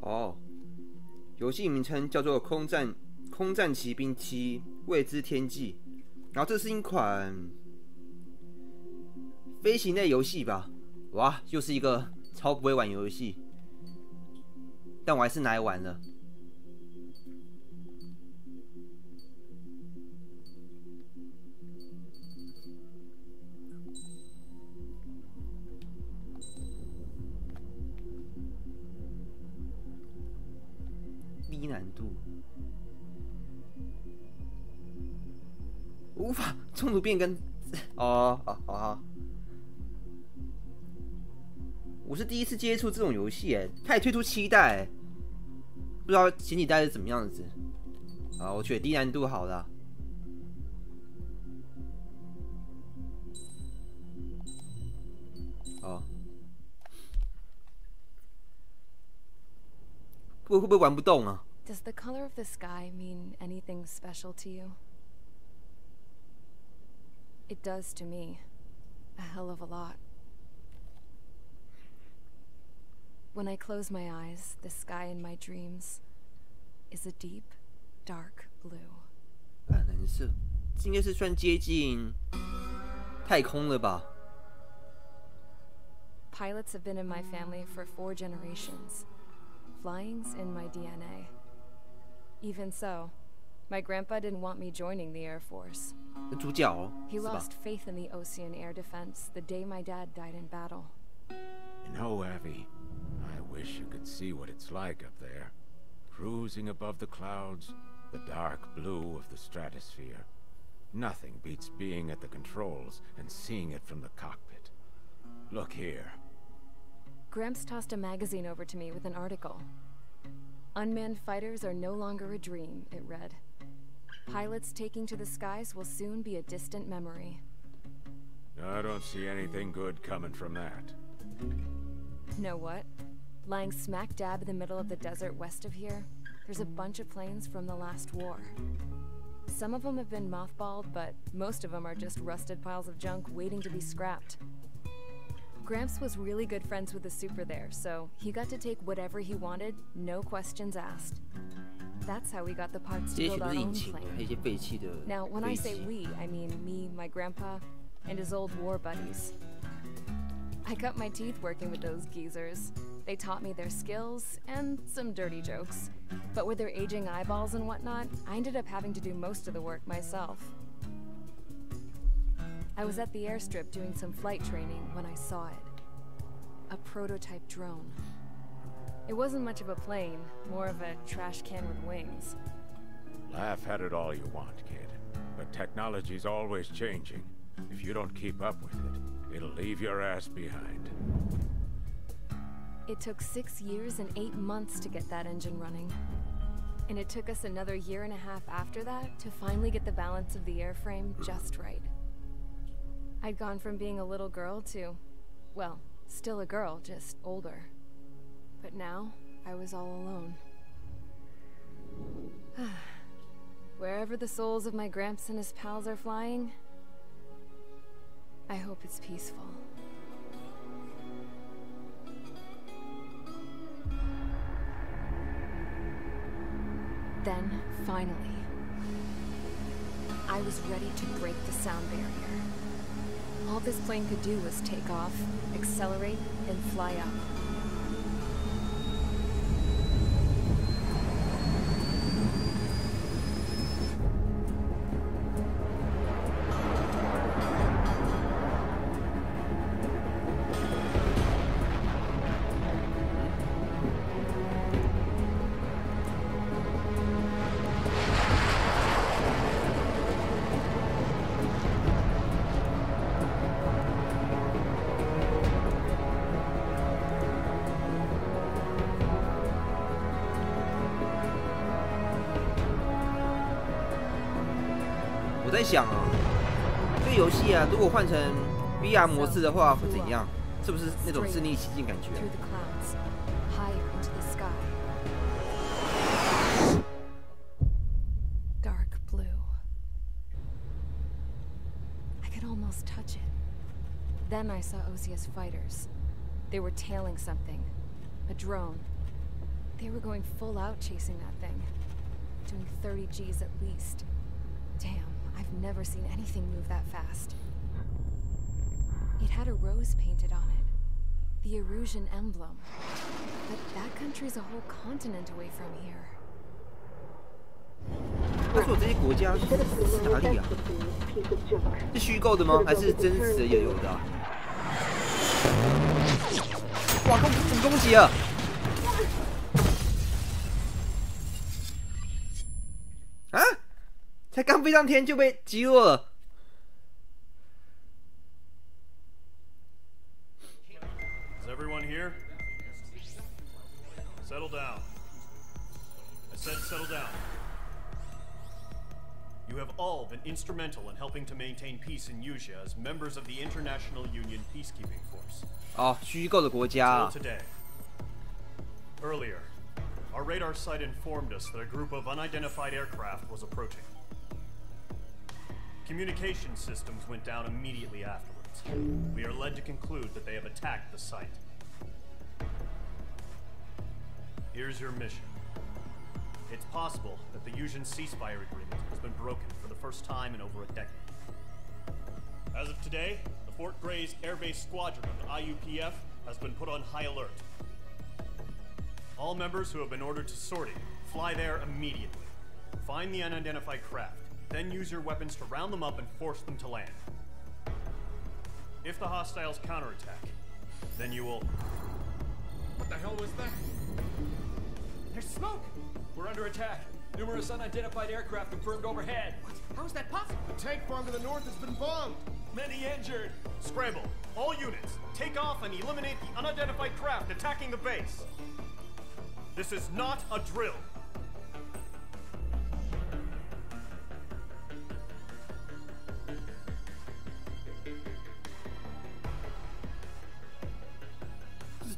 哦，游戏名称叫做《空战奇兵7未知天际》，然后这是一款飞行类游戏吧？哇，又是一个超不会玩游戏，但我还是拿来玩了。低难度，无法中途变更。好。我是第一次接触这种游戏，它也推出7代，不知道前几代是怎么样子。好，我觉得低难度好了。哦，会不会玩不动啊？ Does the color of the sky mean anything special to you? It does to me. A hell of a lot. When I close my eyes, the sky in my dreams is a deep, dark blue. 蓝色，这应该是算接近太空了吧？ Pilots have been in my family for 4 generations. Flying's in my DNA. Even so, my grandpa didn't want me joining the Air Force. 主角哦， He lost faith in the Ocean air defense the day my dad died in battle. You know, Abby, I wish you could see what it's like up there. Cruising above the clouds, the dark blue of the stratosphere. Nothing beats being at the controls and seeing it from the cockpit. Look here. Gramps tossed a magazine over to me with an article. Unmanned fighters are no longer a dream, it read. Pilots taking to the skies will soon be a distant memory. I don't see anything good coming from that. Know what? Lying smack dab in the middle of the desert west of here, there's a bunch of planes from the last war. Some of them have been mothballed, but most of them are just rusted piles of junk waiting to be scrapped. Gramps was really good friends with the super there, so he got to take whatever he wanted, no questions asked. That's how we got the parts to build our own plane. Now, when I say we, I mean me, my grandpa, and his old war buddies. I cut my teeth working with those geezers. They taught me their skills and some dirty jokes. But with their aging eyeballs and whatnot, I ended up having to do most of the work myself. I was at the airstrip doing some flight training when I saw it. A prototype drone. It wasn't much of a plane, more of a trash can with wings. Laugh at it all you want, kid. But technology's always changing. If you don't keep up with it, it'll leave your ass behind. It took 6 years and 8 months to get that engine running. And it took us another 1.5 years after that to finally get the balance of the airframe just right. I'd gone from being a little girl to, well, still a girl, just older. But now, I was all alone. Wherever the souls of my Gramps and his pals are flying, I hope it's peaceful. Then, finally, I was ready to break the sound barrier. All this plane could do was take off, accelerate, and fly up.我在想啊，这个游戏啊，如果换成 VR 模式的话，会怎样？是不是那种身临其境感觉？ Dark blue. I could almost touch it. Then I saw Osia's fighters. They were tailing something. A drone. They were going full out chasing that thing. Doing 30 Gs at least. Damn, I've never seen anything move that fast. It had a rose painted on it. The Erusian emblem. But that country's a whole continent away from here. 他说这些国家是哪里啊？是虚构的吗？还是真实的也有的、啊？哇，怎么攻击了？啊！才刚飞上天就被击落了。Is everyone here? Settle down. I said settle down. You have all been instrumental in helping to maintain peace in Yusia as members of the International Union Peacekeeping Force. 哦，虚构的国家、啊。 Today. Earlier, our radar site informed us that a group of unidentified aircraft was approaching. Communication systems went down immediately afterwards. We are led to conclude that they have attacked the site. Here's your mission. It's possible that the Yusian ceasefire agreement has been broken for the first time in over a decade. As of today, the Fort Gray's Air Base Squadron of the IUPF has been put on high alert. All members who have been ordered to sortie, fly there immediately. Find the unidentified craft, then use your weapons to round them up and force them to land. If the hostiles counterattack, then you will... What the hell was that? There's smoke! We're under attack. Numerous unidentified aircraft confirmed overhead. What? How is that possible? The tank farm to the north has been bombed. Many injured. Scramble. All units, take off and eliminate the unidentified craft attacking the base. This is not a drill.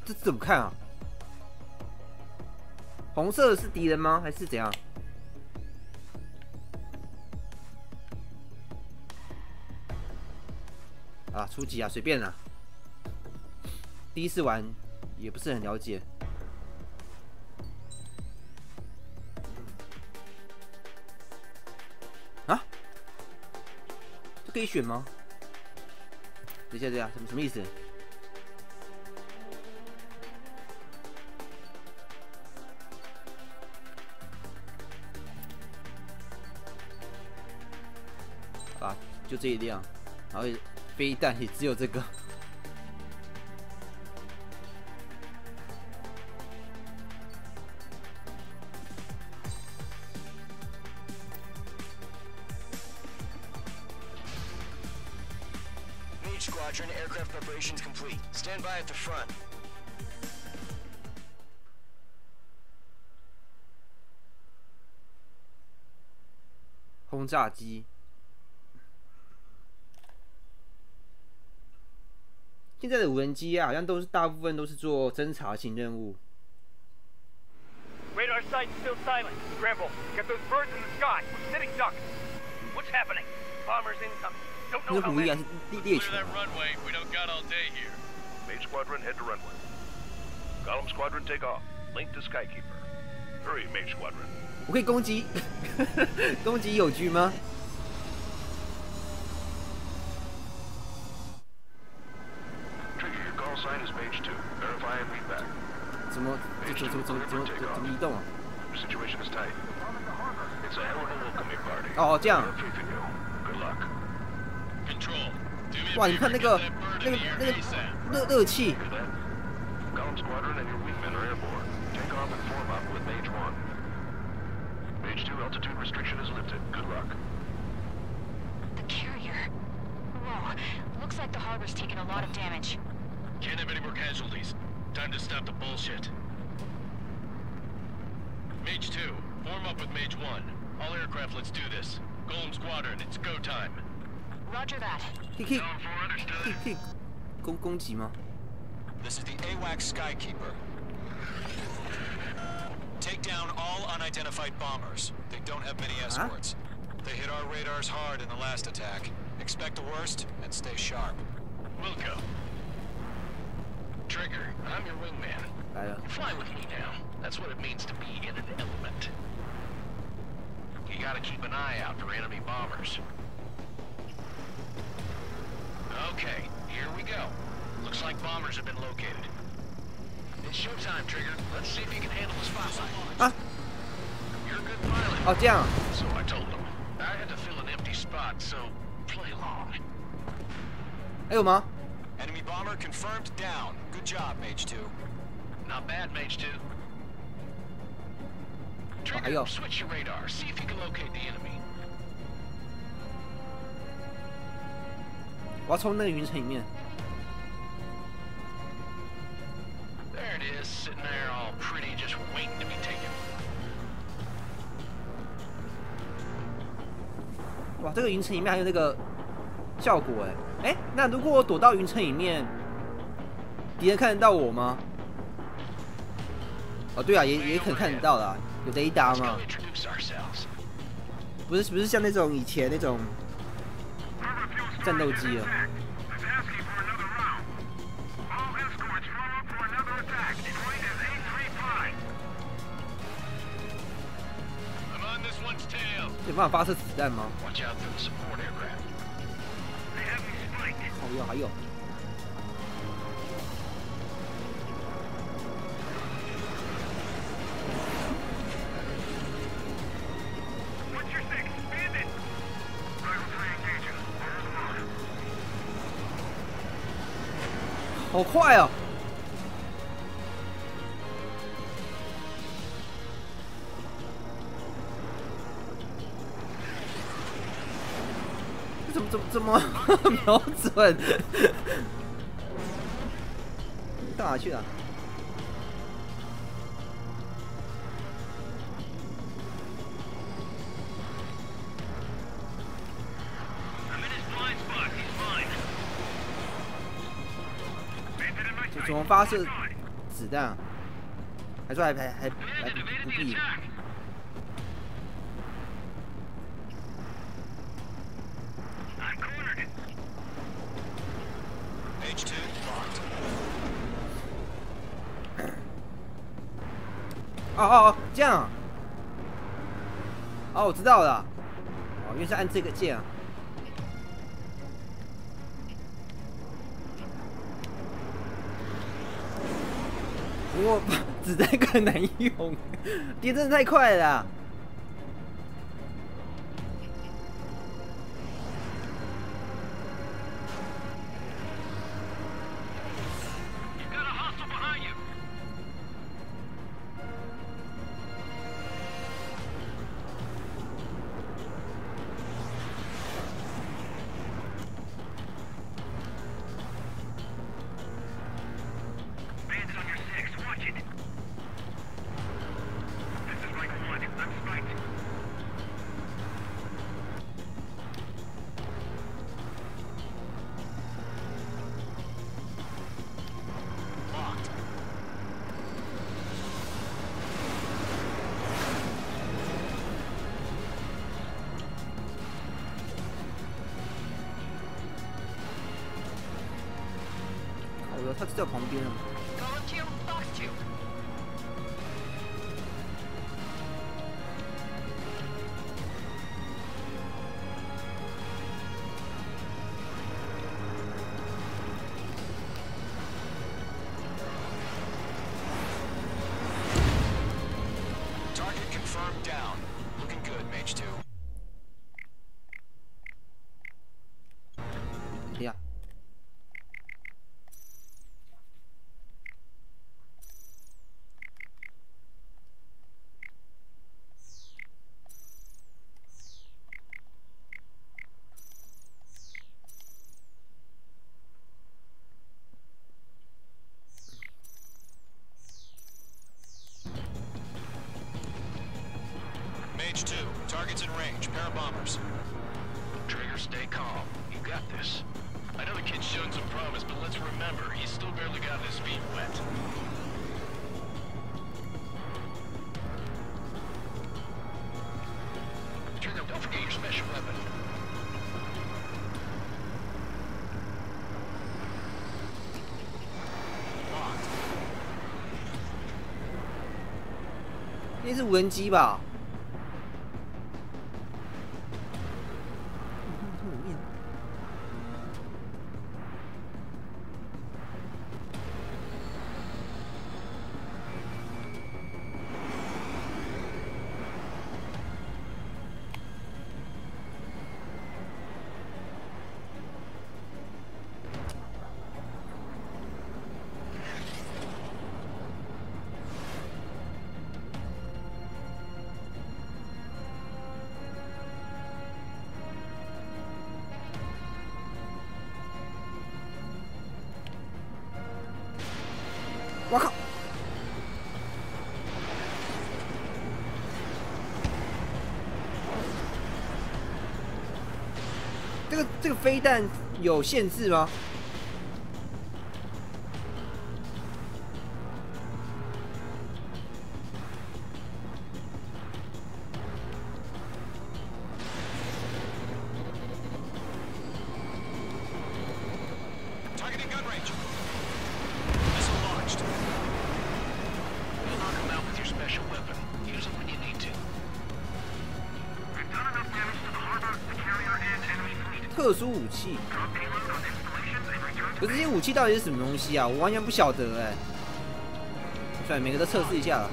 这怎么看啊？红色的是敌人吗？还是怎样？啊，初级啊，随便啦。第一次玩也不是很了解。啊？这可以选吗？等一下，等一下，什么意思？啊，就这一辆，然后飞弹也只有这个。Squadron, aircraft preparations complete. Stand by at the front. 轰炸机。现在的无人机啊，好像大部分都是做侦察型任务。Radar site still silent. Scramble. Get those birds in the sky. We're sitting ducks. What's happening? Bombers incoming. 那个狐狸啊是猎犬。 runway. We don't got all day here. Mage Squadron, head to runway. Golem Squadron, take off. Link to Skykeeper. Hurry, Mage Squadron. 我可以攻击攻击友军吗？ Trigger, your call sign is Mage 2. Verify and lead back. 怎么移动啊？ Your situation is tight. It's a hell of a welcoming party. 哦，这样。 Faith in you. Good luck. Control. 哇，你看那个热气。 Hear that? Golem Squadron and your wingmen are airborne. Take off and form up with Mage 1. Mage 2 altitude restriction is lifted. Good luck. The carrier. Whoa. Looks like the harbor's taken a lot of damage. Can't have any more casualties. Time to stop the bullshit. Mage 2, form up with Mage 1. All aircraft, let's do this. Golem Squadron, it's go time. Roger that. 可以攻击吗？ This is the AWAC Skykeeper. Take down all unidentified bombers. They don't have many escorts. They hit our radars hard in the last attack. Expect the worst and stay sharp. Wilco. Trigger, I'm your wingman. 来了。 Fly with me now. That's what it means to be in an element. You gotta keep an eye out for enemy bombers. Okay, here we go. Looks like bombers have been located. It's showtime, Trigger. Let's see if you can handle the spotlight. 啊 You're a good pilot. 哦，这样。 So I told them. I had to fill an empty spot, so play along. 还有吗？ Enemy bomber confirmed down. Good job, Mage 2. Not bad, Mage 2. 还有 Trigger, switch your radar. See if you can locate the enemy. 我要冲那个云层里面。 There it is, sitting there all pretty, just waiting to be taken. 哇，这个云层里面还有那个效果哎，那如果我躲到云层里面，敌人看得到我吗？哦，对啊，也可能看得到啦，有雷达嘛？ Introduce ourselves. 不是像那种以前那种战斗机了。 有办法发射子弹吗？ Watch out for the support aircraft. 还有。好快哦！ 怎么瞄准？到哪去了？怎么发射子弹啊？还说还不必。 Mage 2 locked. 哦，这样啊。哦，我知道了。哦，原来是按这个键啊。不过子弹更难用，敌真的太快了啦。 他就在旁边啊。Target confirmed down. Looking good, Mage 2. 哎呀。 Mage 2, targets in range, pair of bombers. Trigger, stay calm. You got this. I know the kid's shown some promise, but let's remember, he's still barely gotten his feet wet. Trigger, don't forget your special weapon. Locked. 应该是无人机吧？我靠！这个飞弹有限制吗？特殊武器，可是这些武器到底是什么东西啊？我完全不晓得哎。算了，每个都测试一下了。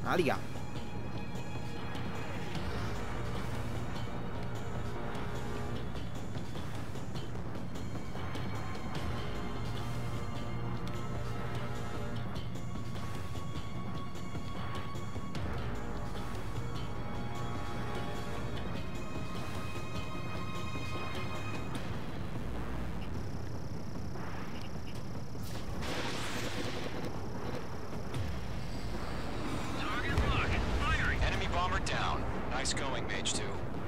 哪里啊？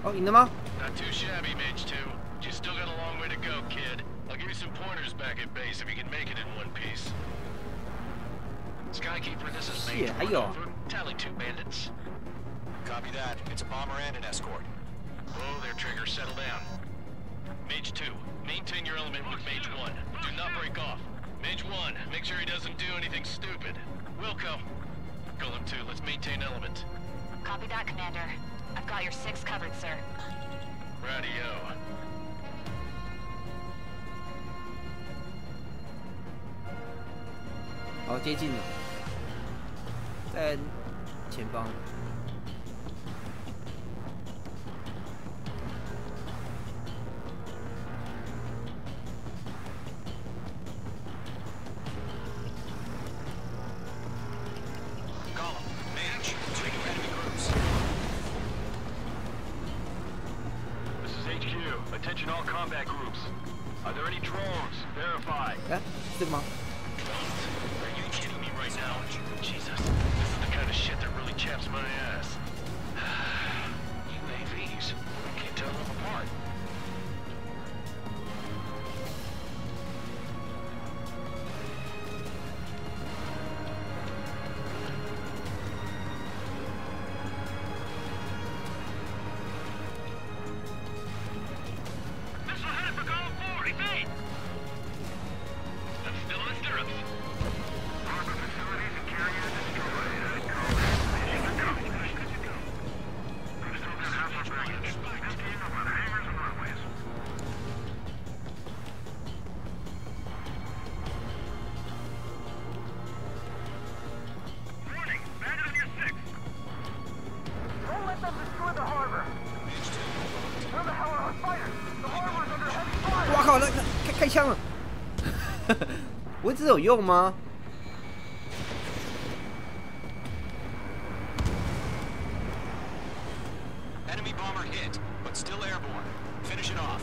哦，赢了吗？ Not too shabby, Mage 2. You still got a long way to go, kid. I'll give you some pointers back at base if you can make it in one piece. Skykeeper, this is Mage 1 over. Tally 2 bandits. Copy that. It's a bomber and an escort. Whoa there, Trigger. Settle down. Mage 2, maintain your element with Mage 1. Do not break off. Mage 1, make sure he doesn't do anything stupid. Wilco. Golem 2, let's maintain element. Copy that, Commander. I've got your 6 covered, sir. Radio. 好，接近了，在前方。Attention all combat groups. Are there any drones? Verify. 哎，这个吗？ Are you kidding me right now? Jesus, this is the kind of shit that really chaps my ass. UAVs. Can't tell them apart.开枪了！我一直有用吗？ Enemy bomber hit, but still airborne. Finish it off.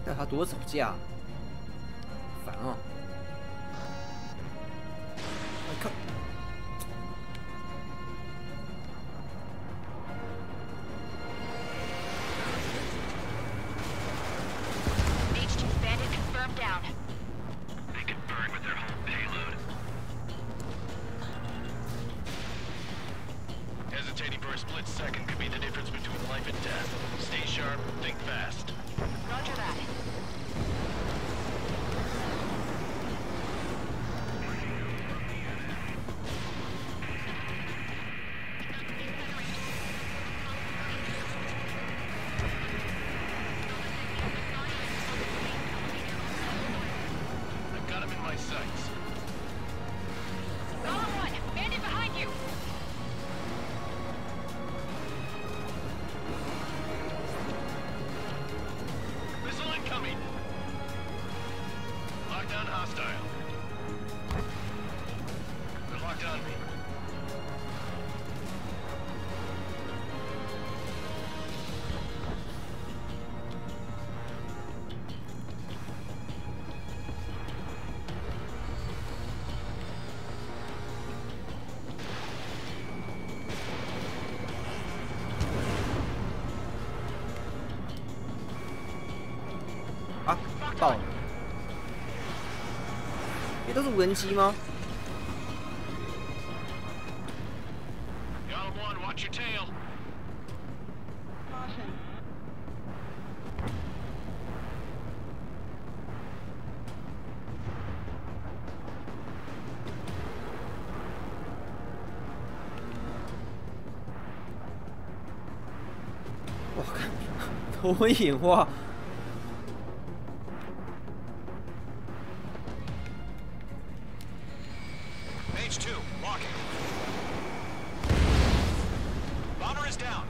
要他多吵架，烦哦！我靠！ Hesitating for a split second could be the difference between life and death. Stay sharp, think fast. Roger that. I've got him in my sights. Column 1, bandit behind you! Missile incoming! Lockdown hostile. They're locked on me.啊，爆了！这都是无人机吗？ Column 1, watch your tail. Caution. 我看头昏眼花。 Mage 2, locking. Bomber is down.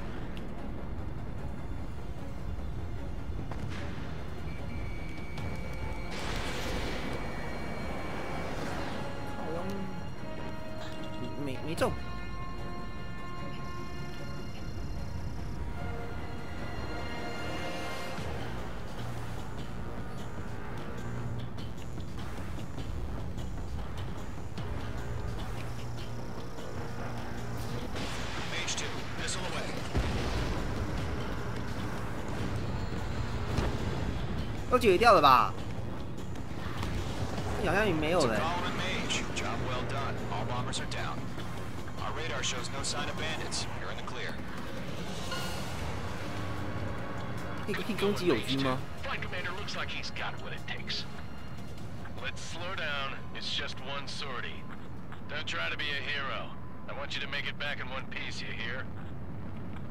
没中。 Mage 2, missile away. 都解决掉了吧？好像也没有 To 了。 Column and Mage, job well done. All bombers are down. Our radar shows no sign of bandits. You're in the clear. 可以攻击友军吗？ Flight commander looks like he's got what it takes. Let's slow down. It's just one sortie. Don't try to be a hero. I want you to make it back in one piece, you hear?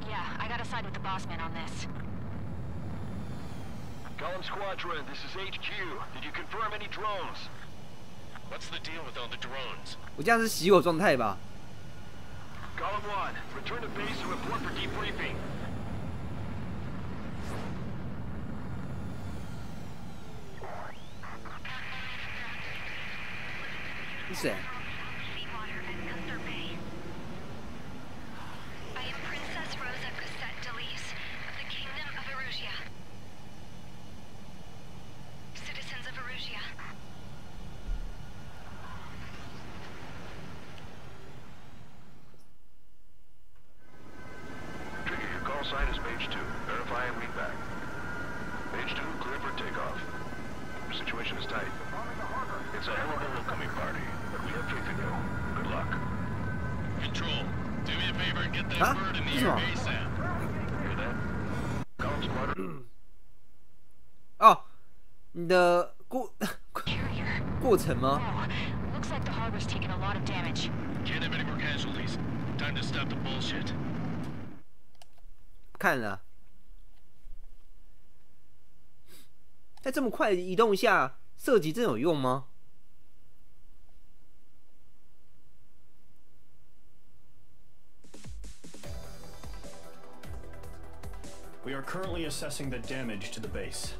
Yeah, I gotta side with the boss man on this. Column Squadron, this is HQ. Did you confirm any drones? What's the deal with all the drones? 我这样是熄火状态吧？ Column 1, return to base and report for debriefing. 是谁？ I am Princess Rosa Cassette Delise of the Kingdom of Erusia. Citizens of Erusia. Trigger, your call sign is Mage 2. Verify and read back. Mage 2, clear for takeoff. Your situation is tight. It's a hell of a welcoming party, but we have faith in you. Good luck. Control, do me a favor and get that Huh? bird in the What's air wrong? ASAP. Hear that? Column Squadron. 哦，你的Carrier. 过程吗？ Whoa, looks like the harbor's taken a lot of damage. Can't have any more casualties. Time to stop the bullshit. 看了，在这么快的移动下，射击真有用吗？ We are currently assessing the damage to the base.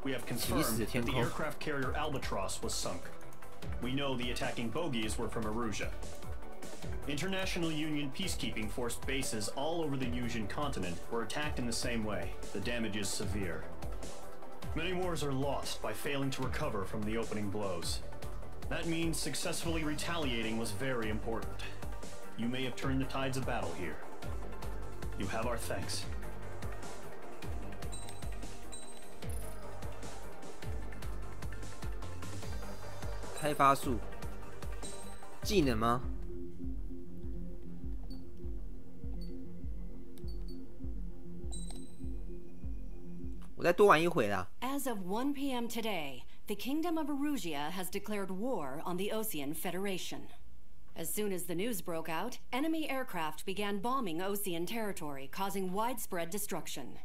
We have confirmed that the aircraft carrier Albatross was sunk. We know the attacking bogies were from Erusia. International Union peacekeeping force bases all over the Yusian continent were attacked in the same way. The damage is severe. Many wars are lost by failing to recover from the opening blows. That means successfully retaliating was very important. You may have turned the tides of battle here. You have our thanks. 开发术，技能吗？我再多玩一会啦。As of 1 p.m. today, the Kingdom of Erusia has declared war on the Osean Federation. As soon as the news broke out, enemy aircraft began bombing Osean territory, causing widespread destruction.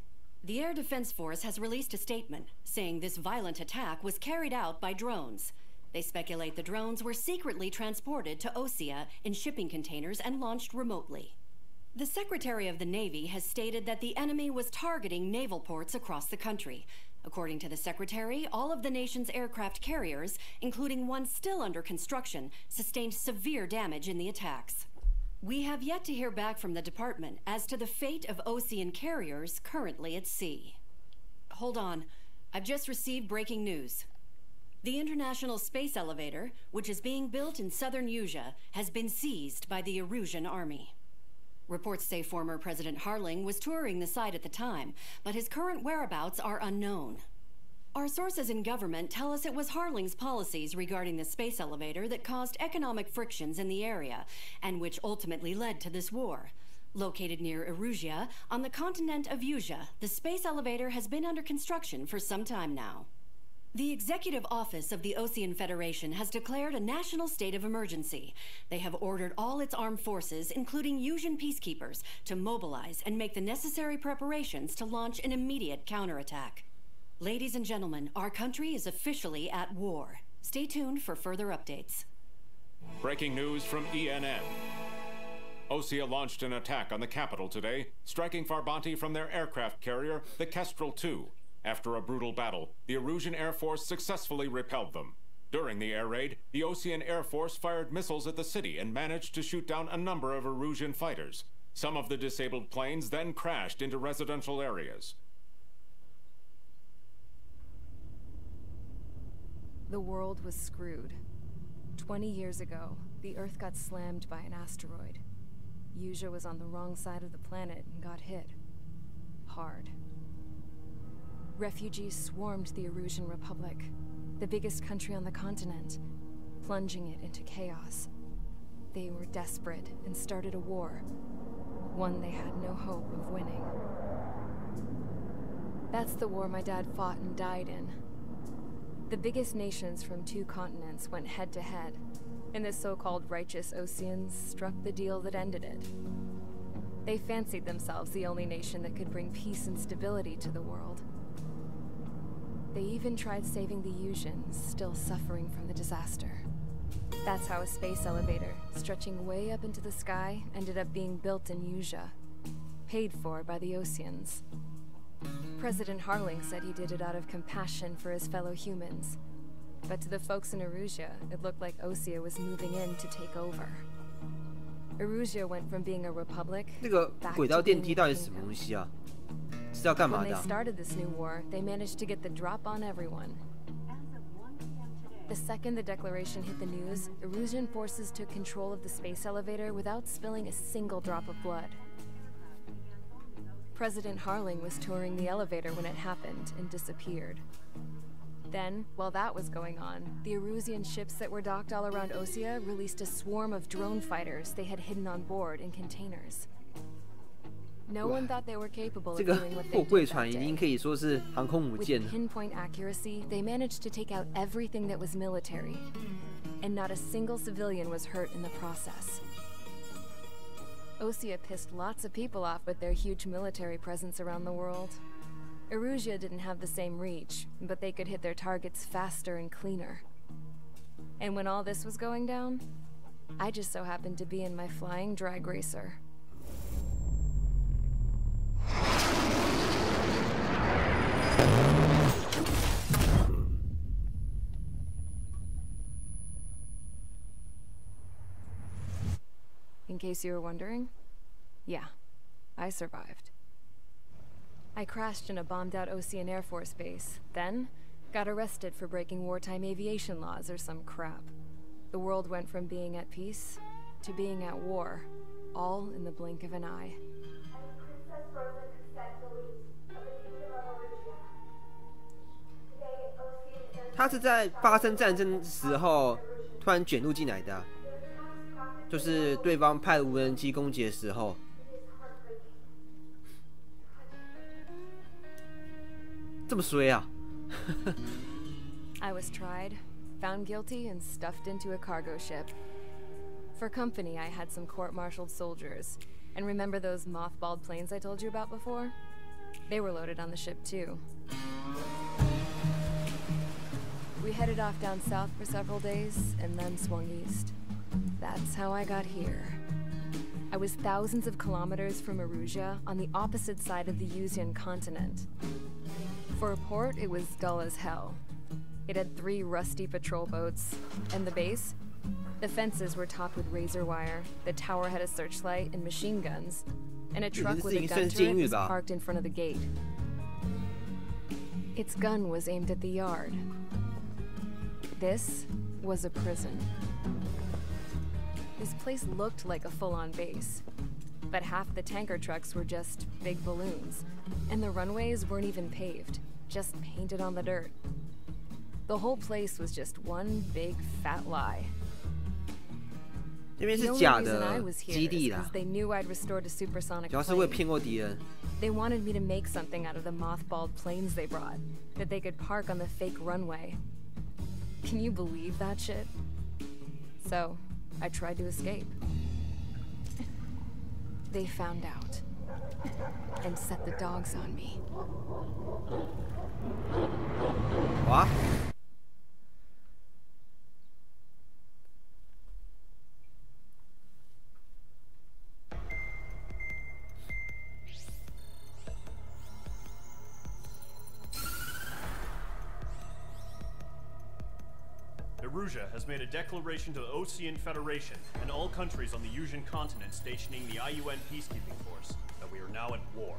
The Air Defense Force has released a statement saying this violent attack was carried out by drones. They speculate the drones were secretly transported to Osea in shipping containers and launched remotely. The Secretary of the Navy has stated that the enemy was targeting naval ports across the country. According to the Secretary, all of the nation's aircraft carriers, including one still under construction, sustained severe damage in the attacks. We have yet to hear back from the department as to the fate of Osean carriers currently at sea. Hold on. I've just received breaking news. The International Space Elevator, which is being built in southern Usea, has been seized by the Erusian army. Reports say former President Harling was touring the site at the time, but his current whereabouts are unknown. Our sources in government tell us it was Harling's policies regarding the space elevator that caused economic frictions in the area, and which ultimately led to this war. Located near Erusia, on the continent of Usea, the space elevator has been under construction for some time now. The Executive Office of the Osean Federation has declared a national state of emergency. They have ordered all its armed forces, including Usian peacekeepers, to mobilize and make the necessary preparations to launch an immediate counterattack. Ladies and gentlemen, our country is officially at war. Stay tuned for further updates. Breaking news from ENN. Osea launched an attack on the capital today, striking Farbanti from their aircraft carrier, the Kestrel II. After a brutal battle, the Erusian Air Force successfully repelled them. During the air raid, the Osean Air Force fired missiles at the city and managed to shoot down a number of Erusian fighters. Some of the disabled planes then crashed into residential areas. The world was screwed. 20 years ago, the Earth got slammed by an asteroid. Usea was on the wrong side of the planet and got hit. Hard. Refugees swarmed the Erusian Republic, the biggest country on the continent, plunging it into chaos. They were desperate and started a war, one they had no hope of winning. That's the war my dad fought and died in. The biggest nations from 2 continents went head-to-head, and the so-called righteous Oseans struck the deal that ended it. They fancied themselves the only nation that could bring peace and stability to the world. They even tried saving the Usians, still suffering from the disaster. That's how a space elevator, stretching way up into the sky, ended up being built in Usea, paid for by the Oseans. President Harling said he did it out of compassion for his fellow humans. But to the folks in Erusia, it looked like Osea was moving in to take over. Erusia went from being a republic back to being a kingdom. When they started this new war, they managed to get the drop on everyone. The second the declaration hit the news, Erusian forces took control of the space elevator without spilling a single drop of blood. President Harling was touring the elevator when it happened and disappeared. Then, while that was going on, the Erusian ships that were docked all around Osea released a swarm of drone fighters they had hidden on board in containers. No one thought they were capable of doing what they did that day. With pinpoint accuracy, they managed to take out everything that was military, and not a single civilian was hurt in the process. Osea pissed lots of people off with their huge military presence around the world. Erusia didn't have the same reach, but they could hit their targets faster and cleaner. And when all this was going down, I just so happened to be in my flying drag racer. In case you were wondering, yeah, I survived. I crashed in a bombed-out Ocean Air Force base, then got arrested for breaking wartime aviation laws or some crap. The world went from being at peace to being at war, all in the blink of an eye. 他是在发生战争的时候突然卷入进来的啊，就是对方派无人机攻击的时候。这么衰啊！ I was tried, found guilty, and stuffed into a cargo ship. For company, I had some court-martialed soldiers. And remember those mothballed planes I told you about before? They were loaded on the ship, too. We headed off down south for several days, and then swung east. That's how I got here. I was thousands of kilometers from Erusia, on the opposite side of the Yuzian continent. For a port, it was dull as hell. It had 3 rusty patrol boats, and the base? The fences were topped with razor wire, the tower had a searchlight and machine guns, and a truck with a gun turret was parked in front of the gate. Its gun was aimed at the yard. This was a prison. This place looked like a full-on base, but half the tanker trucks were just big balloons, and the runways weren't even paved, just painted on the dirt. The whole place was just one big fat lie. 这边是假的基地啦， they knew I'd restored a supersonic 主要是为骗过敌人。 They wanted me to make something out of the mothballed planes they brought, that they could park on the fake runway. Can you believe that shit? So, I tried to escape. They found out and set the dogs on me. 哇！ Erusia has made a declaration to the Ocean Federation and all countries on the Yuzian continent stationing the IUN peacekeeping force that we are now at war.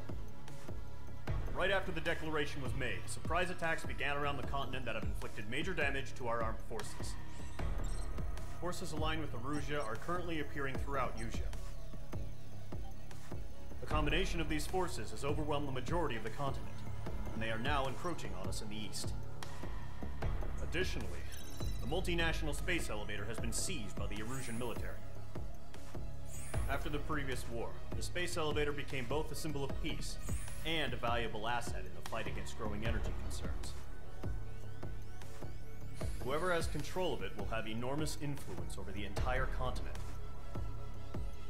Right after the declaration was made, surprise attacks began around the continent that have inflicted major damage to our armed forces. Forces aligned with Erusia are currently appearing throughout Yusia. The combination of these forces has overwhelmed the majority of the continent, and they are now encroaching on us in the east. Additionally, the multinational space elevator has been seized by the Erusian military. After the previous war, the space elevator became both a symbol of peace and a valuable asset in the fight against growing energy concerns. Whoever has control of it will have enormous influence over the entire continent.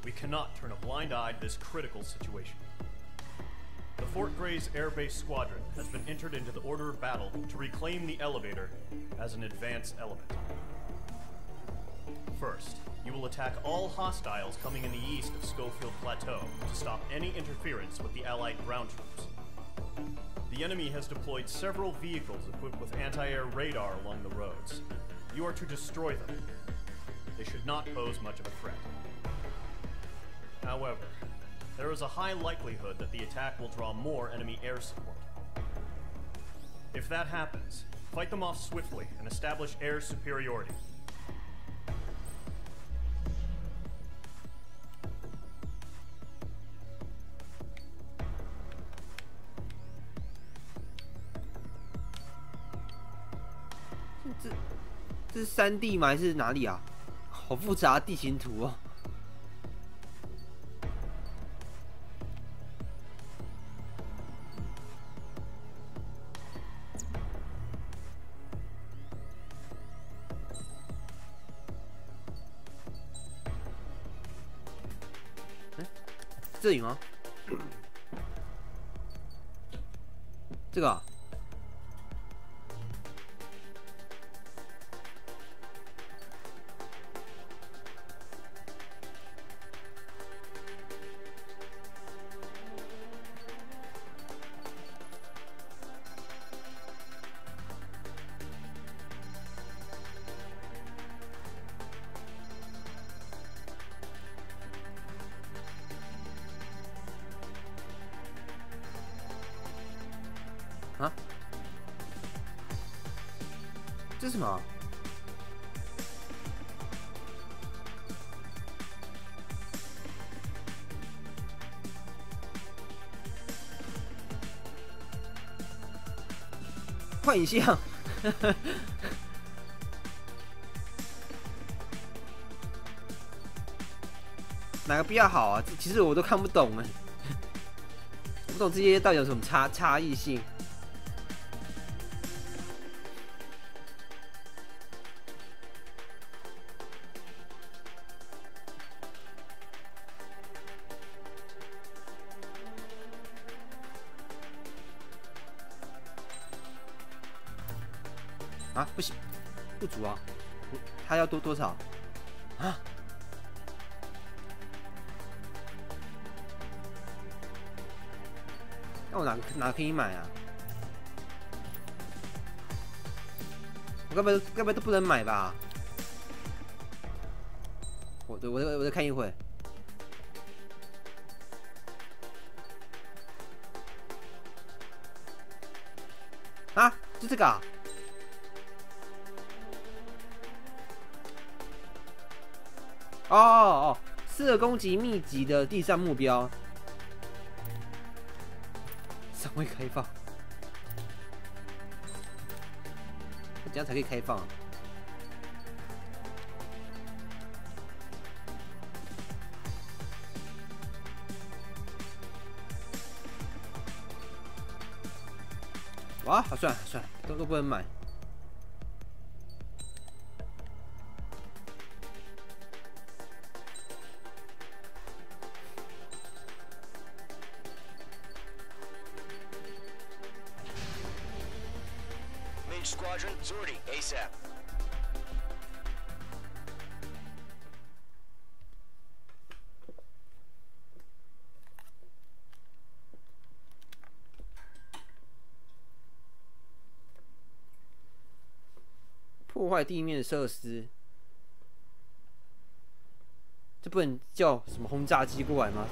We cannot turn a blind eye to this critical situation. The Fort Gray's Air Base Squadron has been entered into the order of battle to reclaim the elevator as an advance element. First, you will attack all hostiles coming in the east of Schofield Plateau to stop any interference with the Allied ground troops. The enemy has deployed several vehicles equipped with anti-air radar along the roads. You are to destroy them. They should not pose much of a threat. However, there is a high likelihood that the attack will draw more enemy air support. If that happens, fight them off swiftly and establish air superiority.这是山地吗？还是哪里啊？好复杂地形图哦。这里吗？这个啊。啊？这是什么？幻象。哪个比较好啊？其实我都看不懂哎，我不懂这些到底有什么差异性。啊，不行，不足啊！他要多少？啊？那我哪可以买啊？我该不会都不能买吧？我再看一会。啊，就这个啊？哦，4攻击秘籍的第3目标。尚未开放，怎样才可以开放啊？哇，好帅，都不能买。Squadron, sortie ASAP. 破坏地面设施，这不能叫什么轰炸机过来吗？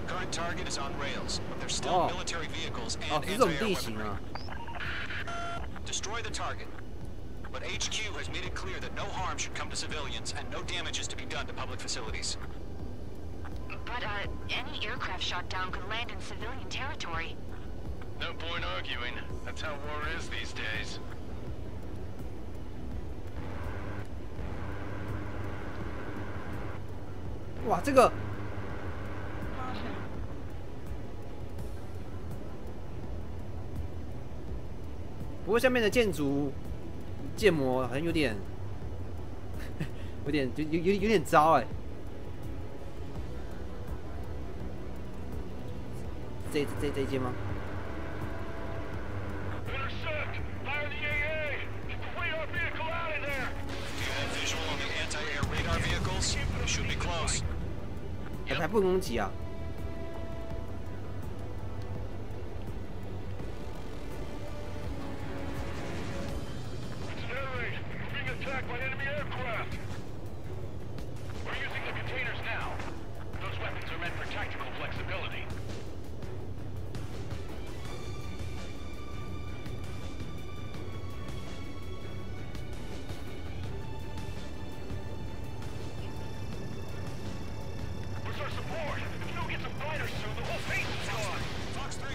Current target is on rails, but there's still military vehicles and 这种地形啊。 Destroy the target. But HQ has made it clear that no harm should come to civilians and no damage is to be done to public facilities. But, any aircraft shot down could land in civilian territory. No point arguing. That's how war is these days. 哇，这个。 不过下面的建筑建模好像有点有点糟哎。这一间吗？ Intercept! Fire the AA! Get the radar vehicle out of there! Do you have visual on the anti-air radar vehicles? They should be close. 还不攻击啊？ Attacked by enemy aircraft! We're using the containers now. Those weapons are meant for tactical flexibility. Where's our support? If we don't get some fighters soon, the whole base is gone! Fox 3!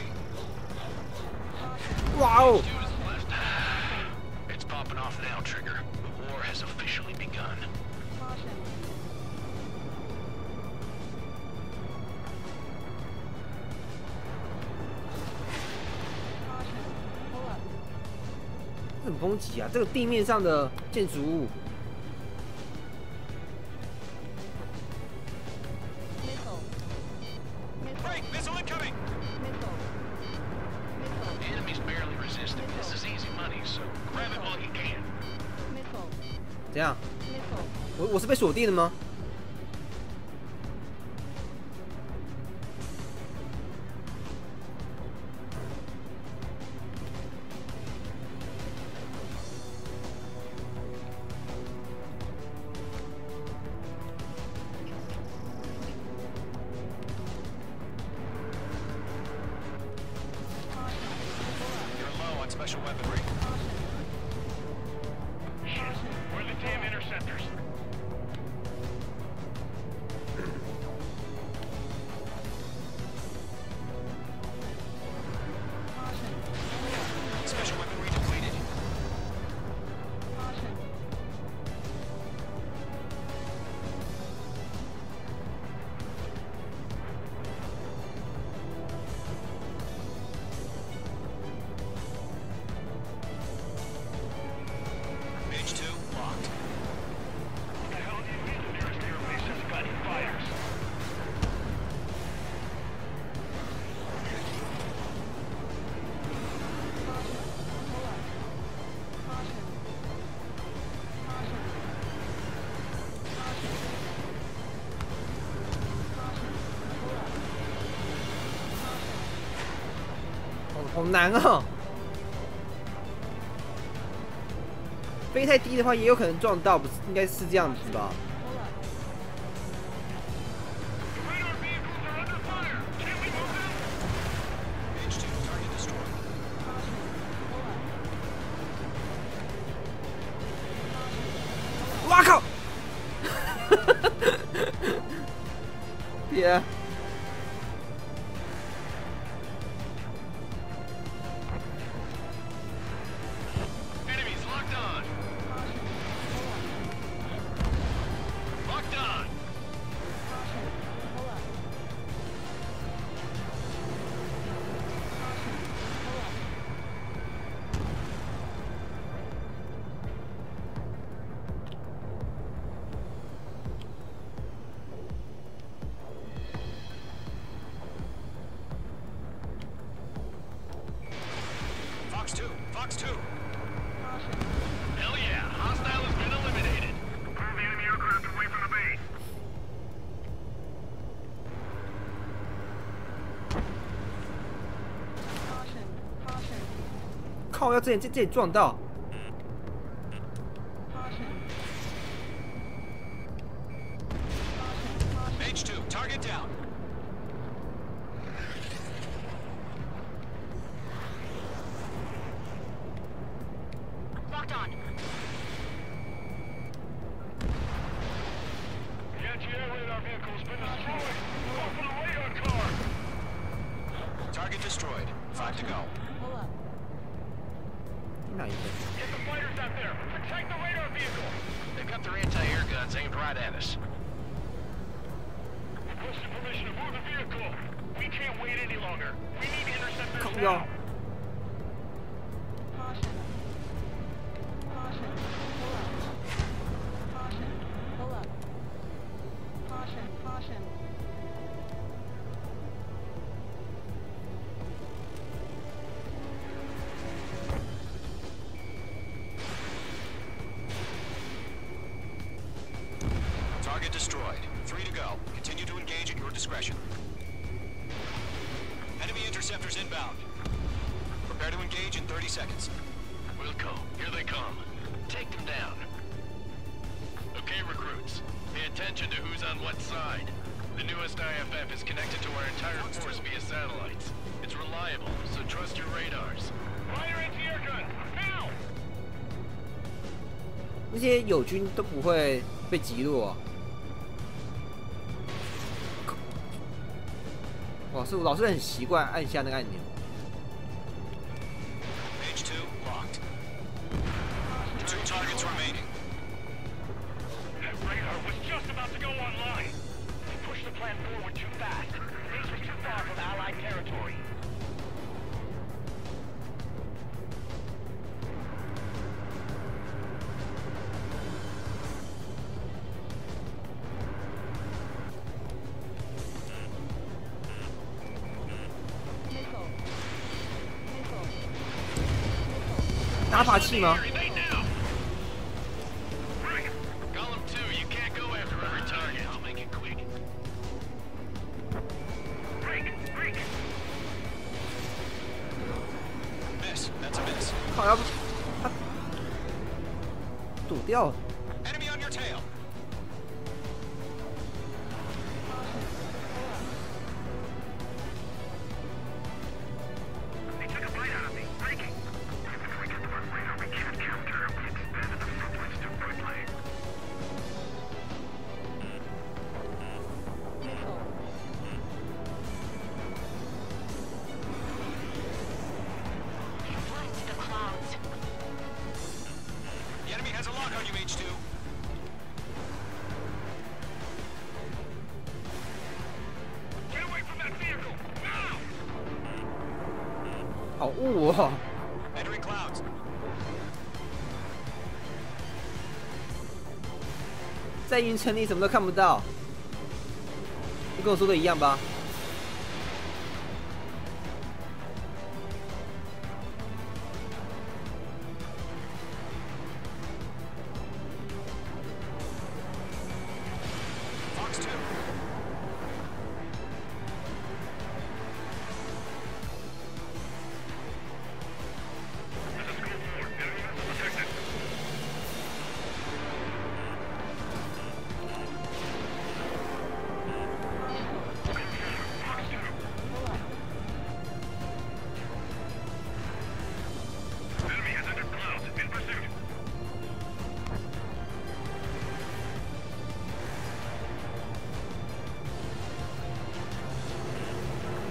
哇哦！ It's popping off now, Trigger. The war has officially begun. Caution. 这怎么攻击啊？这个地面上的建筑物。 怎样？我是被锁定的吗？ special weaponry. Shit, where are the damn interceptors? Special weaponry depleted. Page 2 locked. What the hell do you mean the nearest airbase has got any fires?哦，好难哦！飞太低的话，也有可能撞到，不是？应该是这样子吧？ Page 2 target destroyed. 哇靠！别！ Enemies locked on. Locked on. 2, Fox 2. Hell yeah, hostile has been eliminated. Pull the enemy aircraft away from the base. 靠！要这里撞到。 Page 2, target down. Locked on. The anti-air radar vehicle has been destroyed. Go for the radar car. Target destroyed. 5 to go. 哪一个？ Get the fighters out there. Protect the radar vehicle. They've got their anti-air guns aimed right at us. Requesting permission to move the vehicle. We can't wait any longer. We need interceptors 靠 now. 腰！ Target destroyed. 3 to go. Continue to engage at your discretion. Enemy interceptors inbound. Prepare to engage in 30 seconds. Wilco, here they come. Take them down. Okay, recruits. Pay attention to who's on what side. The newest IFF is connected to our entire force via satellites. It's reliable, so trust your radars. Fire anti-air gun! Now! 那些友军都不会被击落。哇，是我老是很习惯按下那个按钮。 Page 2 locked. 2 targets remaining. That radar was just about to go online. We pushed the plan forward too fast. Base was too far from Allied territory. Missile. 打法器吗？ Column 2, you can't go after every target. I'll make it quick. Miss. That's a miss. 靠，要不他躲掉了。 Enemy on your tail. They took a bite out of me. Breaking. lock on you, H2. 好雾哦！ Entering clouds. 在云层里什么都看不到，就跟我说的一样吧。Fox 2.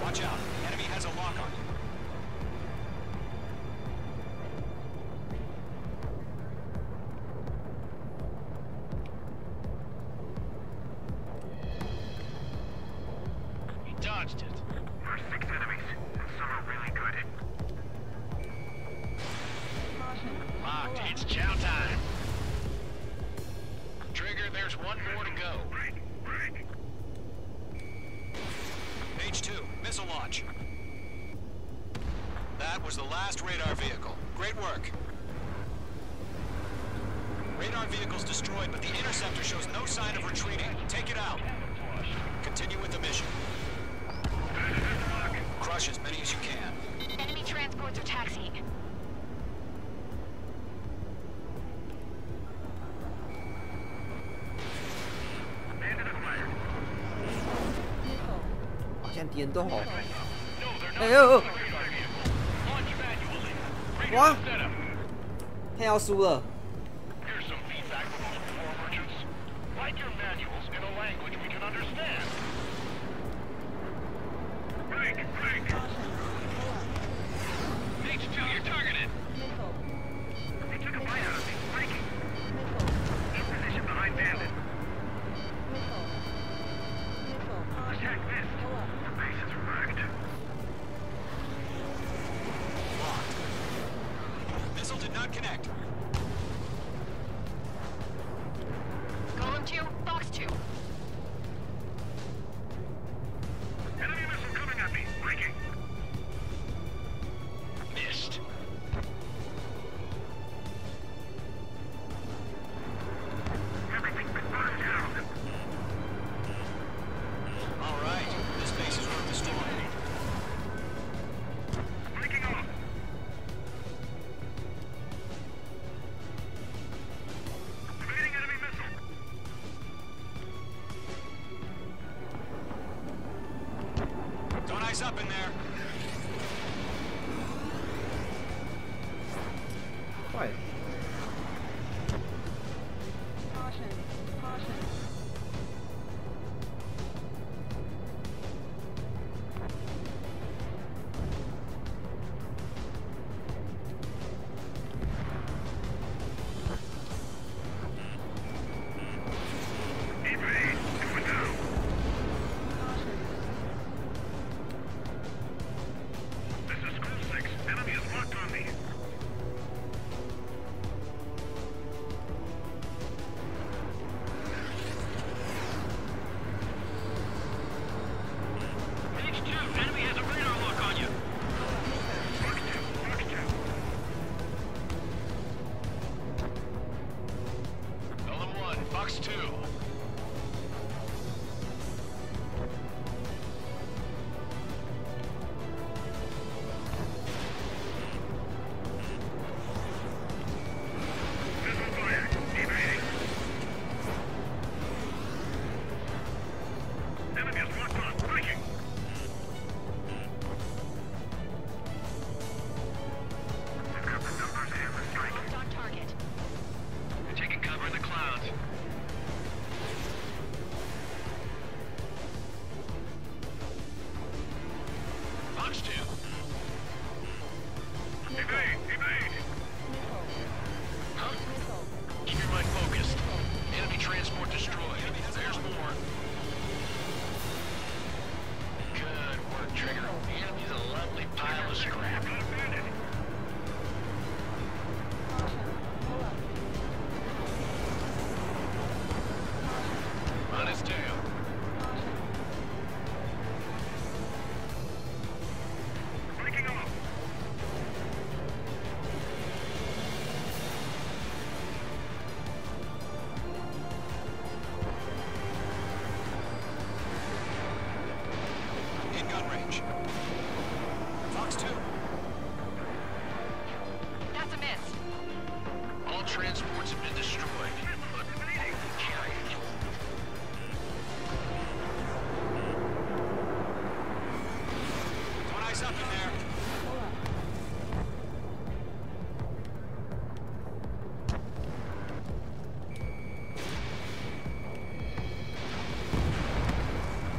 Watch out. Enemy has a lock on you. He dodged it. There's 6 enemies, and some are really good. Locked. It's chow time. Trigger, there's one more to go. H2, missile launch. That was the last radar vehicle. Great work. Radar vehicle's destroyed, but the interceptor shows no sign of retreating. Take it out. Continue with the mission. Crush as many as you can. Enemy transports are taxiing. Bandit acquired. 现在敌人都好。哎呦！哇！他要输了。 Here's some feedback from all the war merchants. Write your manuals in a language we can understand. Break! H2, you're targeted. They took a bite out of me. Breaking. In position behind Bandit. Attack this. The base is wrecked. Missile did not connect. Golem 2, Fox 2. Enemy missile coming at me. Breaking. Missed. Everything's been burned down. All right, this base is worth destroying. Breaking off. Evading enemy missile. Don't ice up in there. 快！ Evade. Do it now. This is School 6. Enemy is locked on me. range. Fox 2. That's a miss. All transports have been destroyed. One eye's up in there.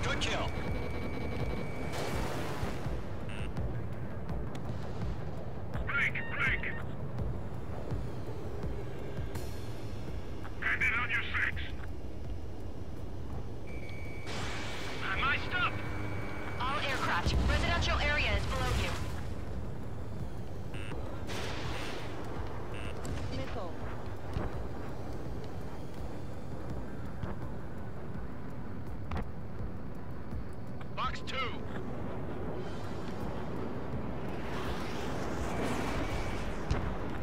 Good kill. Break! Hand it on your 6. My stuff! All aircraft. Residential area is below you. Missile. Box 2!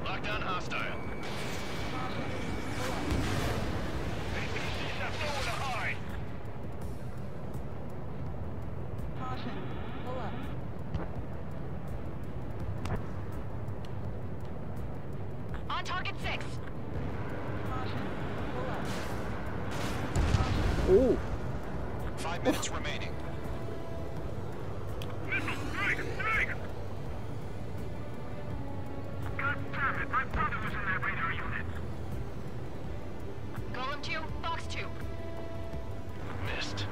Lockdown hostile. Caution. Pull up. On target 6. Caution. Pull up. Oh. 5 minutes remaining. Missile! Strike! God damn it! My brother was in that radar unit. Golem 2, Fox 2. Missed.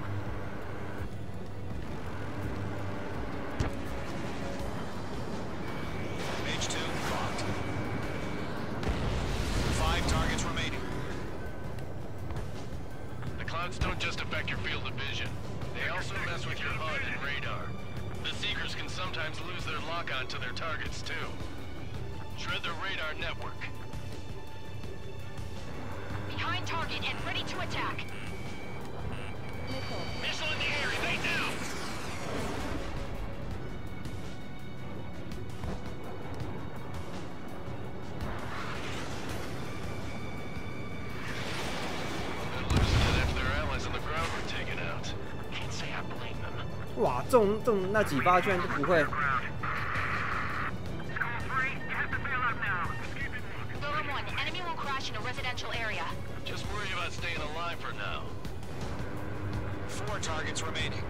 Mage 2 locked. 5 targets remaining. The clouds don't just affect your field of vision. They also mess with your HUD and radar. The Seekers can sometimes lose their lock-on to their targets, too. Shred their radar network. Behind target and ready to attack. Missile in the air, evade now! They're losing it after their allies on the ground were taken out. Can't say I blame them. 哇，中那几发居然都不会。 Golem 1, enemy will crash in a residential area. Just worry about staying alive for now. 4 targets remaining.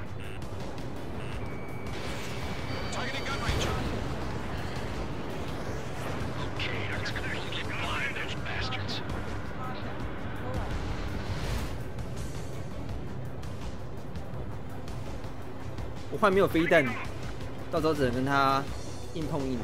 Targeting gun range. Okay, let's go. Keep flying, those bastards. 我换没有飞弹，到时候只能跟他硬碰硬。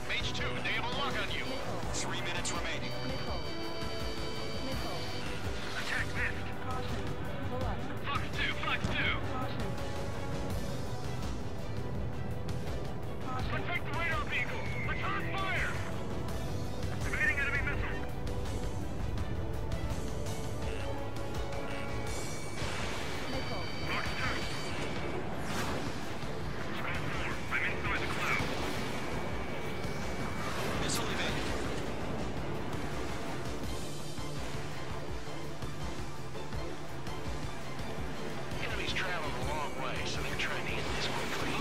Mage 2, they have a lock on you. 3 minutes remaining. Attack missed. Fox 2, Fox 2. Protect the radar vehicle. Return fire. Evading enemy missile. Fox 2. Skull 4. I'm inside the cloud. Missile evaded. Enemies traveled a long way, so they're trying to end this quickly.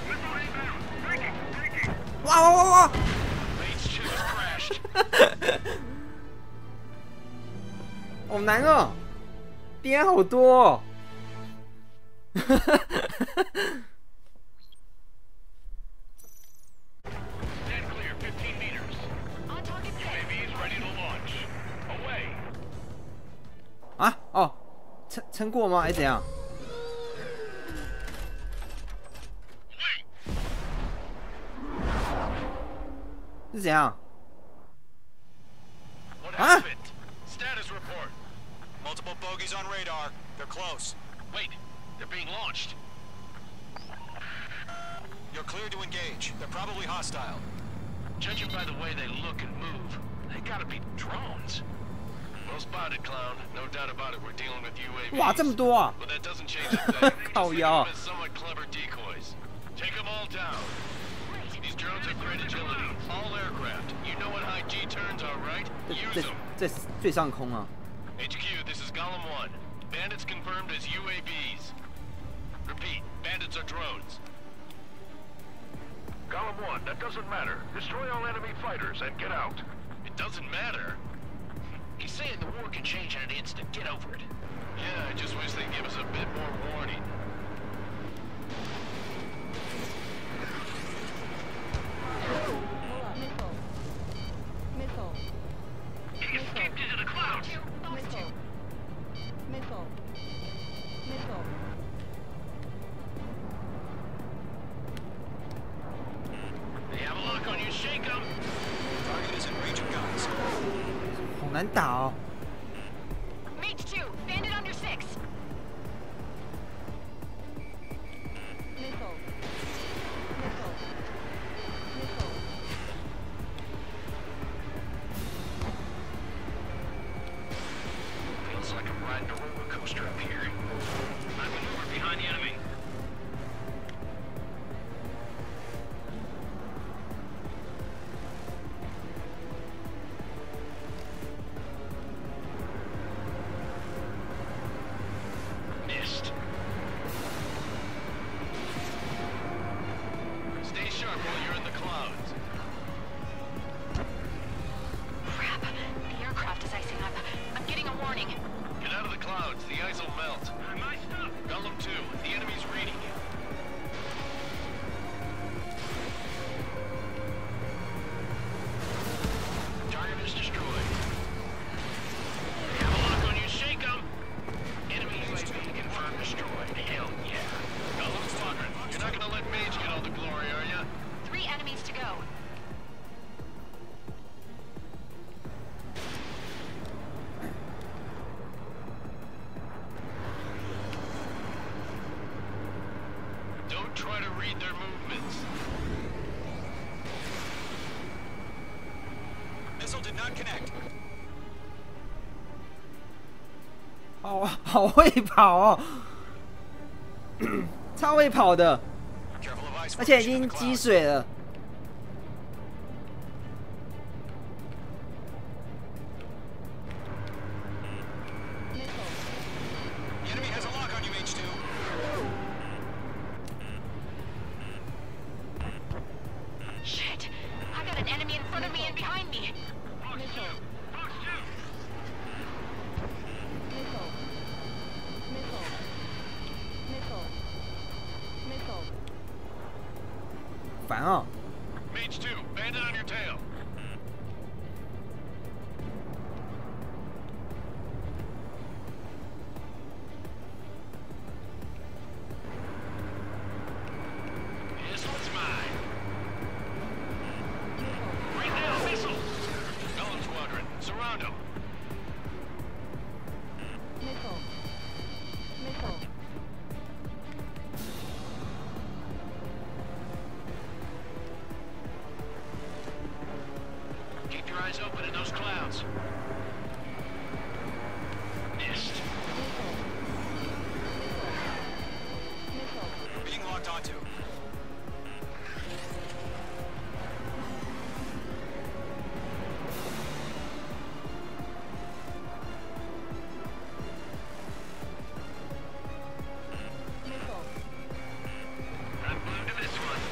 Missile inbound. Breaking. 哇！ Mage 2 has crashed. 好难哦，点好多哦。Stand clear, 15 meters. On target 6. UAV is ready to launch. Away. 啊哦，撑过吗？还是怎样？是怎样？ What Huh? happened? Status report. Multiple bogeys on radar. They're close. Wait, they're being launched. You're cleared to engage. They're probably hostile. Judging by the way they look and move, they gotta be drones. Well spotted, clown. No doubt about it. We're dealing with UAVs. 哇，这么多啊！ But that doesn't change a thing. 靠腰。 Just think of them as somewhat clever decoys. Take them all down. These drones have great agility. All aircraft. You know what high G turns are, right? Use them. 在最上空啊。 HQ, this is Golem 1. Bandits confirmed as UAVs. Repeat, bandits are drones. Golem 1, that doesn't matter. Destroy all enemy fighters and get out. It doesn't matter? He's saying the war can change in an instant. Get over it. Yeah, I just wish they'd give us a bit more warning. Missile. He escaped into the clouds. Missile. They have a lock on you. Shake them. Target is in range of guns. 好难打哦。 Mage 2, bandit under 6. Missile. Feels like I'm riding a roller coaster up here. I maneuver behind the enemy. Missed. Stay sharp while you're in the clouds. Crap. The aircraft is icing up. I'm getting a warning. Get out of the clouds. The ice will melt. Am I stuck? Golem 2, the enemy's reading you. Target is destroyed. They have a lock on you. Shake them. Enemy UAV confirmed destroyed. Hell yeah. Golem Squadron, you're not gonna let Mage get all the glory, are ya? 3 enemies to go. Don't try to read their movements. Missile did not connect. 好会跑哦，超会跑的， Careful of ice 而且已 formation in 经 the 积 clouds. 水了。 The enemy has a lock on you, H2. Shit. I got an enemy in front of me and behind me. Missile. Missile. 烦哦。 Mage 2, bandit on your tail. This one's mine. Right now, missile. Golem Squadron, surround them. Missile. Keep your eyes open in those clouds. Missed. Being locked onto. I'm glued to this one.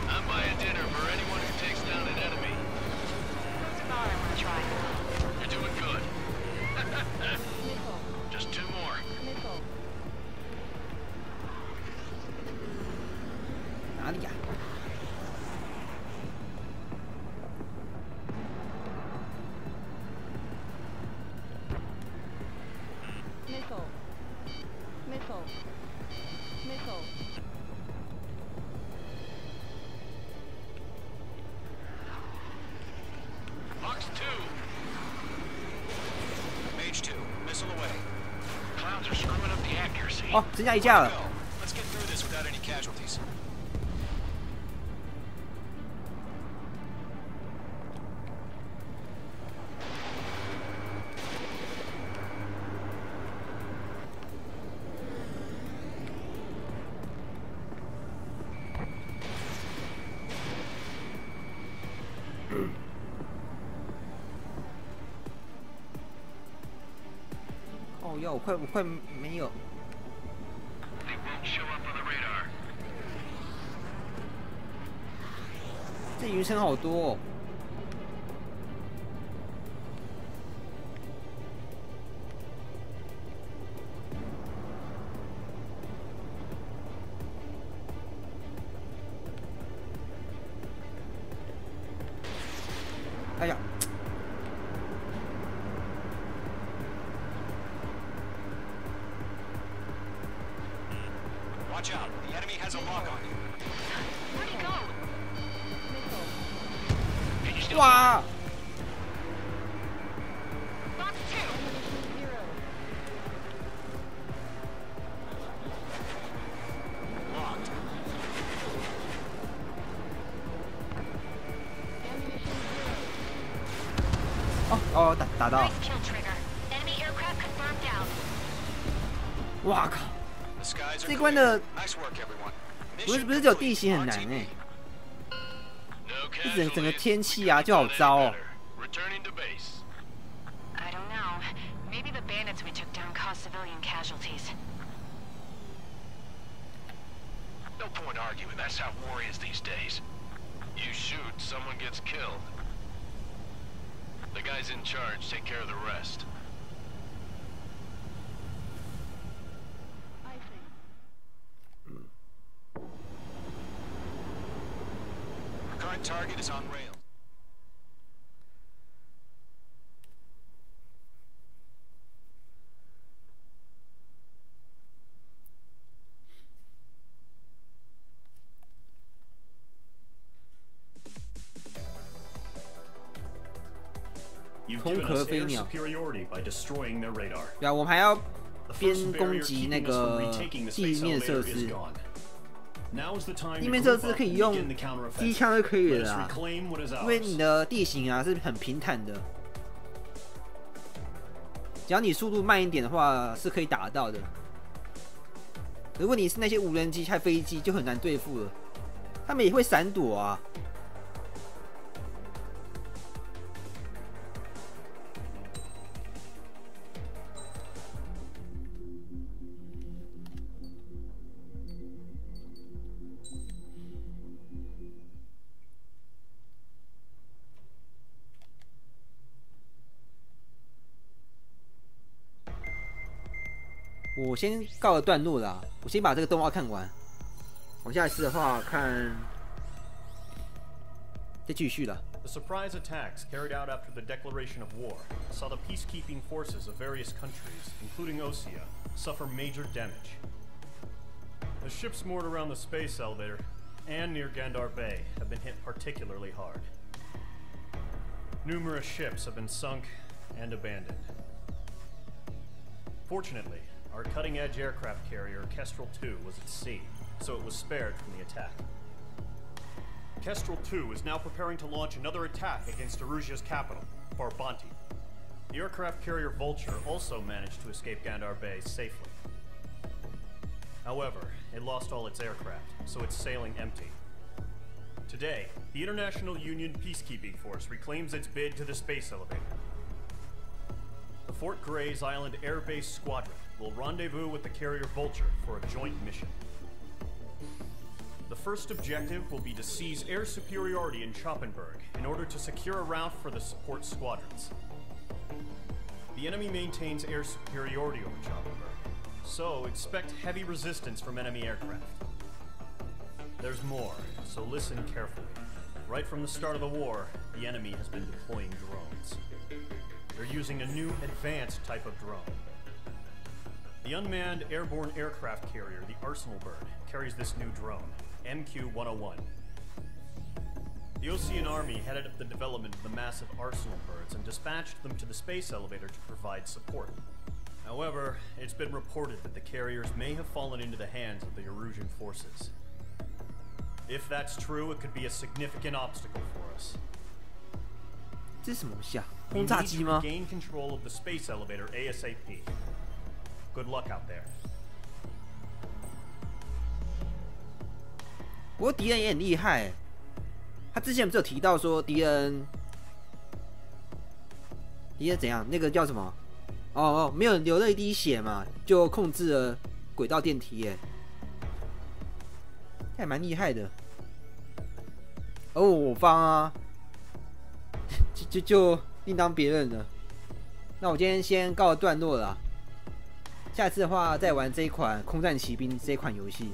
I'm buying dinner for anyone who takes down an enemy. That's about all I want to try. You're doing good. Just 2 more. Missile. 哪里呀、Missile. Box 2. Mage 2, missile away. Clouds are screwing up the accuracy. 哦，增加一架了。 Go. Let's get through this without any casualties. 哦要我快没有。这云层好多哦。哎呀！ Watch out. The enemy has a lock on you. Where'd he go? 哇！ Box 2. Locked. 哦，打到。 Nice kill, Trigger. Enemy aircraft confirmed down. 哇靠！ The skies are 这关的 Nice work, everyone. 不是只有地形很难哎，这整个天气啊就好糟哦。 Returning to base. I don't know. Maybe the bandits we took down caused civilian casualties. No point arguing. That's how war is these days. You shoot, someone gets killed. The guys in charge take care of the rest. Current target is on rails. 空壳飞鸟。 superiority by destroying their radar. 对啊，我们还要 The 边 first 攻 barrier 击 keeping 那 us 个 from retaking the 地 space 面设 elevator is 施。 gone. Now is the time 地 to 面设 group 施 up 可以 and 用 begin the counteroffensive. 机枪就可以 Let 了 us 啦， reclaim what is 因为 ours. 你的地形啊是很平坦的，只要你速度慢一点的话是可以打到的。如果你是那些无人机和飞机就很难对付了，他们也会闪躲啊。我先告个段落啦，我先把这个动画看完。我下一次的话看，再继续了。 The surprise attacks carried out after the declaration of war saw the peacekeeping forces of various countries, including Osea, suffer major damage. The ships moored around the space elevator and near Gandar Bay have been hit particularly hard. Numerous ships have been sunk and abandoned. Fortunately, our cutting-edge aircraft carrier, Kestrel 2, was at sea, so it was spared from the attack. Kestrel 2 is now preparing to launch another attack against Erusia's capital, Farbanti. The aircraft carrier Vulture also managed to escape Gandar Bay safely. However, it lost all its aircraft, so it's sailing empty. Today, the International Union Peacekeeping Force reclaims its bid to the space elevator. The Fort Gray's Island Air Base Squadron will rendezvous with the carrier Vulture for a joint mission. The first objective will be to seize air superiority in Schoppenberg in order to secure a route for the support squadrons. The enemy maintains air superiority over Schoppenberg, so expect heavy resistance from enemy aircraft. There's more, so listen carefully. Right from the start of the war, the enemy has been deploying drones. They're using a new advanced type of drone. The unmanned airborne aircraft carrier, the Arsenal Bird, carries this new drone, MQ-101. The Osean Army headed up the development of the massive Arsenal Birds and dispatched them to the space elevator to provide support. However, it's been reported that the carriers may have fallen into the hands of the Erusian forces. If that's true, it could be a significant obstacle for us. 这是什么东西啊？ We 轰炸 need 机 to 吗？ gain control of the space elevator ASAP. Good luck out there. 不过敌人也很厉害，他之前不是有提到说敌人怎样？那个叫什么？没有流了一滴血嘛，就控制了轨道电梯耶，还蛮厉害的。我方啊，就另当别论了。那我今天先告个段落了，下次的话再玩这一款《空战骑兵》这一款游戏。